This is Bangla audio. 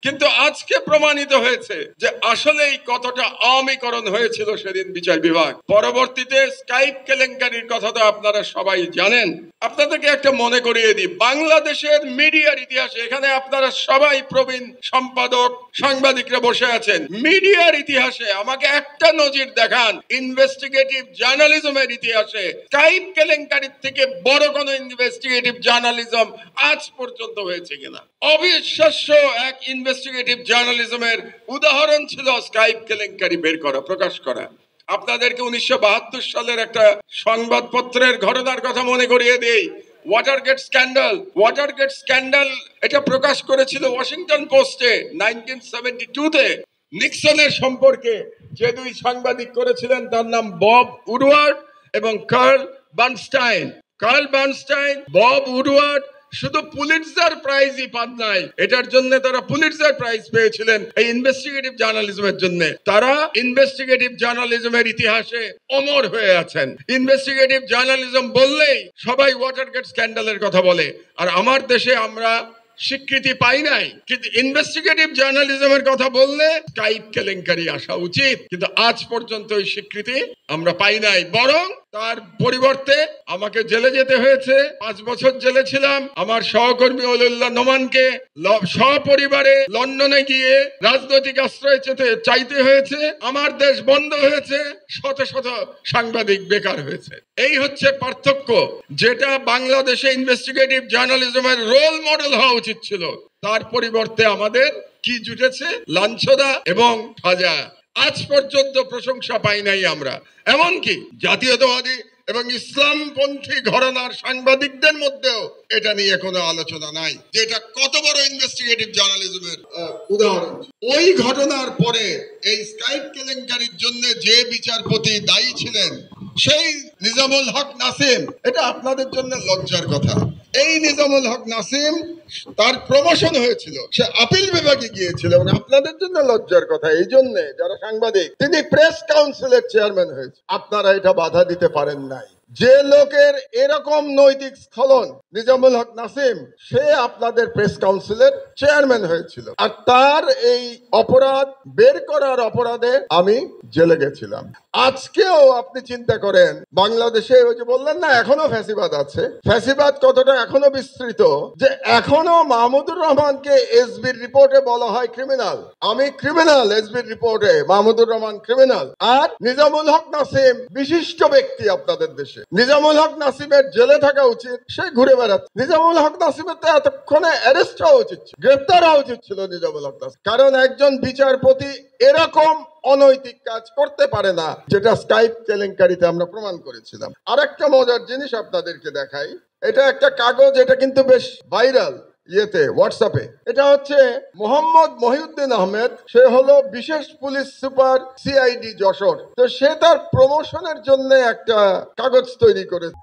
কিন্তু আজকে প্রমাণিত হয়েছে যে আসলেই কতটা আওয়ামীকরণ হয়েছিল সেদিন বিচার বিভাগ। পরবর্তীতে স্কাইপ কেলেঙ্কারির কথা তো আপনারা সবাই জানেন। আপনাদেরকে একটা মনে করিয়ে দিই, বাংলাদেশের মিডিয়ার ইতিহাসে, এখানে আপনারা সবাই প্রবীণ সম্পাদক সাংবাদিকরা বসে আছেন, মিডিয়ার ইতিহাসে আমাকে একটা নজির দেখান ইনভেস্টিগেটিভ জার্নালিজমের ইতিহাসে স্কাইপ কেলেঙ্কারির থেকে বড় কোনো ইনভেস্টিগেটিভ জার্নালিজম আজ পর্যন্ত হয়েছে কিনা। অবিশ্বাস্য এক ইনভেস্টিগেটিভ জার্নালিজমের উদাহরণ ছিল স্কাইপ কেলেঙ্কারি বের করা, প্রকাশ করা। আপনাদেরকে 1972 সালের একটা সংবাদপত্রের ঘটনার কথা মনে করিয়ে দেই, ওয়াটারগেট স্ক্যান্ডাল। এটা প্রকাশ করেছিল ওয়াশিংটন পোস্টে 1972-তে। নিক্সনের সম্পর্কে যে দুই সাংবাদিক করেছিলেন তার নাম বব উডওয়ার্ড এবং কার্ল বার্নস্টাইন। বব উডওয়ার্ড শুধু পুলিটজার প্রাইজই পান নাই, এটার জন্য তারা পুলিটজার প্রাইজ পেয়েছিলেন এই ইনভেস্টিগেটিভ জার্নালিজমের জন্য। তারা ইনভেস্টিগেটিভ জার্নালিজমের ইতিহাসে অমর হয়ে আছেন। ইনভেস্টিগেটিভ জার্নালিজম বললেই সবাই ওয়াটারগেট স্ক্যান্ডালের কথা বলে, আর আমার দেশে আমরা স্বীকৃতি পাই নাই। কিন্তু ইনভেস্টিগেটিভ জার্নালিজমের কথা বললে স্কাইপ কেলেঙ্কারি আসা উচিত, কিন্তু আজ পর্যন্ত ওই স্বীকৃতি আমরা পাই নাই। বরং তার পরিবর্তে আমাকে জেলে যেতে হয়েছে। 5 বছর জেলে ছিলাম। আমার সহকর্মী ওলিউল্লাহ নোমানকে সপরিবারে লন্ডনে গিয়ে রাজনৈতিক আশ্রয় চাইতে হয়েছে। আমার দেশ বন্ধ হয়েছে, শত শত সাংবাদিক বেকার হয়েছে। এই হচ্ছে পার্থক্য, যেটা বাংলাদেশে ইনভেস্টিগেটিভ জার্নালিজমের রোল মডেল হওয়া উচিত ছিল। তার পরিবর্তে আমাদের কি জুটেছে? লাঞ্ছনা এবং সাজা। আজ পর্যন্ত প্রশংসা পাই নাই আমরা। এমনকি জাতীয়তাবাদী এবং ইসলামপন্থী ঘরানার সাংবাদিকদের মধ্যেও এটা নিয়ে কোনো আলোচনা নাই যে এটা কত বড় ইনভেস্টিগেটিভ জার্নালিজমের উদাহরণ। ওই ঘটনার পরে এই স্কাইপ কেলেঙ্কারির জন্য যে বিচারপতি দায়ী ছিলেন সেই নিজামুল হক নাসিম, এটা আপনাদের জন্য লজ্জার কথা। এই নিজামুল হক নাসিম, তার প্রমোশন হয়েছিল, সে আপিল বিভাগে গিয়েছিল, এবং আপনাদের জন্য লজ্জার কথা এই জন্য যারা সাংবাদিক, তিনি প্রেস কাউন্সিলের চেয়ারম্যান হয়েছে। আপনারা এটা বাধা দিতে পারেন নাই। যে লোকের এরকম নৈতিক স্খলন, নিজামুল হক নাসিম, সে আপনাদের প্রেস কাউন্সিলের চেয়ারম্যান হয়েছিল, আর তার এই অপরাধ বের করার অপরাধে আমি জেলে গেছিলাম। আজকেও আপনি চিন্তা করেন, বাংলাদেশে ওই যে বললেন না এখনো ফ্যাসিবাদ আছে, ফ্যাসিবাদ কতটা এখনো বিস্তৃত যে এখনো মাহমুদুর রহমানকে এসবির রিপোর্টে বলা হয় ক্রিমিনাল। আমি ক্রিমিনাল, এসবির রিপোর্টে মাহমুদুর রহমান ক্রিমিনাল। আর নিজামুল হক নাসিম বিশিষ্ট ব্যক্তি আপনাদের দেশে। নিজামুল হক নাসিমের জেলে থাকা উচিত, সে ঘুরে বেড়াচ্ছে। নিজামুল হক নাসিমের তো এতক্ষণে অ্যারেস্ট হওয়া উচিত, গ্রেপ্তার হওয়া উচিত ছিল নিজামুল হক নাসিম। কারণ একজন বিচারপতি এরকম অনৈতিক কাজ করতে পারে না, যেটা স্কাইপ কেলেঙ্কারিতে আমরা প্রমাণ করেছিলাম। আর একটা মজার জিনিস আপনাদেরকে দেখাই, এটা একটা কাগজ, এটা কিন্তু বেশ ভাইরাল হোয়াটসঅ্যাপে। এটা হচ্ছে মোহাম্মদ মহিউদ্দিন আহমেদ, সে হলো বিশেষ পুলিশ সুপার সিআইডি যশোর। তো সে তার প্রমোশনের জন্য একটা কাগজ তৈরি করেছে।